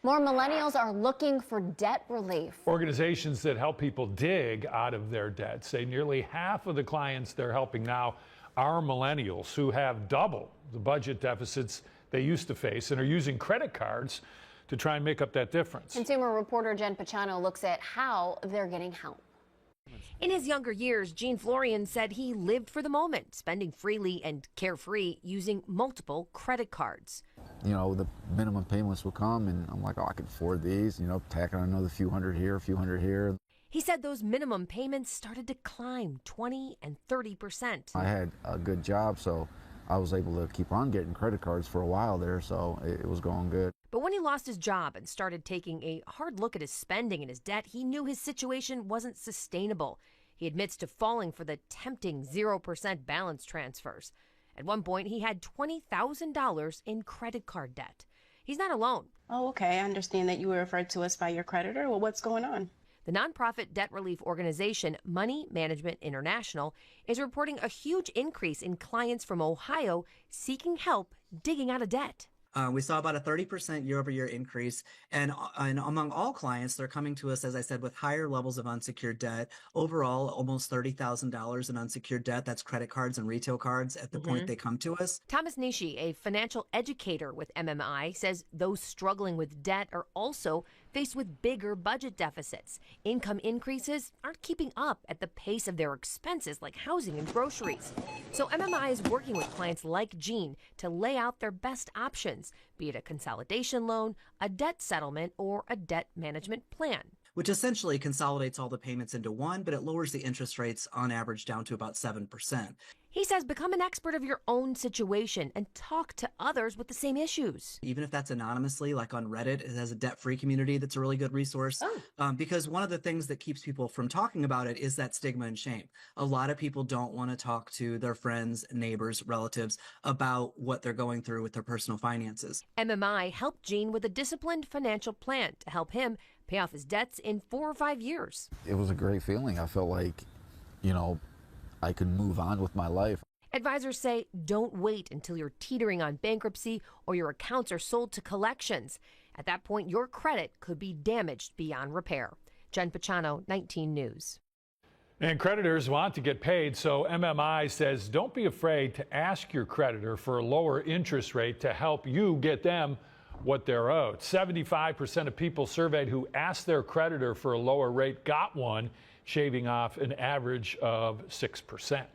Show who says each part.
Speaker 1: More millennials are looking for debt relief.
Speaker 2: Organizations that help people dig out of their debt say nearly half of the clients they're helping now are millennials who have double the budget deficits they used to face and are using credit cards to try and make up that difference.
Speaker 1: Consumer reporter Jen Picciano looks at how they're getting help.
Speaker 3: In his younger years, Gene Florian said he lived for the moment, spending freely and carefree using multiple credit cards.
Speaker 4: You know, the minimum payments will come, and I'm like, oh, I can afford these, you know, tack on another few hundred here, a few hundred here.
Speaker 3: He said those minimum payments started to climb 20 and 30%.
Speaker 4: I had a good job, so I was able to keep on getting credit cards for a while there, so it was going good.
Speaker 3: But when he lost his job and started taking a hard look at his spending and his debt, he knew his situation wasn't sustainable. He admits to falling for the tempting 0% balance transfers. At one point, he had $20,000 in credit card debt. He's not alone.
Speaker 5: Oh, okay. I understand that you were referred to us by your creditor. Well, what's going on?
Speaker 3: The nonprofit debt relief organization Money Management International is reporting a huge increase in clients from Ohio seeking help digging out of debt.
Speaker 6: We saw about a 30% year-over-year increase, and among all clients, they're coming to us, as I said, with higher levels of unsecured debt. Overall, almost $30,000 in unsecured debt. That's credit cards and retail cards at the point they come to us.
Speaker 3: Thomas Nitzsche, a financial educator with MMI, says those struggling with debt are also faced with bigger budget deficits. Income increases aren't keeping up at the pace of their expenses like housing and groceries. So MMI is working with clients like Gene to lay out their best options, be it a consolidation loan, a debt settlement, or a debt management plan.
Speaker 6: Which essentially consolidates all the payments into one, but it lowers the interest rates on average down to about 7%.
Speaker 3: He says become an expert of your own situation and talk to others with the same issues.
Speaker 6: Even if that's anonymously, like on Reddit, it has a debt-free community that's a really good resource. Because one of the things that keeps people from talking about it is that stigma and shame. A lot of people don't want to talk to their friends, neighbors, relatives about what they're going through with their personal finances.
Speaker 3: MMI helped Gene with a disciplined financial plan to help him pay off his debts in 4 or 5 years.
Speaker 4: It was a great feeling. I felt like, you know, I could move on with my life.
Speaker 3: Advisors say don't wait until you're teetering on bankruptcy or your accounts are sold to collections. At that point, your credit could be damaged beyond repair. Jen Picciano, 19 News.
Speaker 2: And creditors want to get paid, so MMI says don't be afraid to ask your creditor for a lower interest rate to help you get them what they're owed. 75% of people surveyed who asked their creditor for a lower rate got one, shaving off an average of 6%.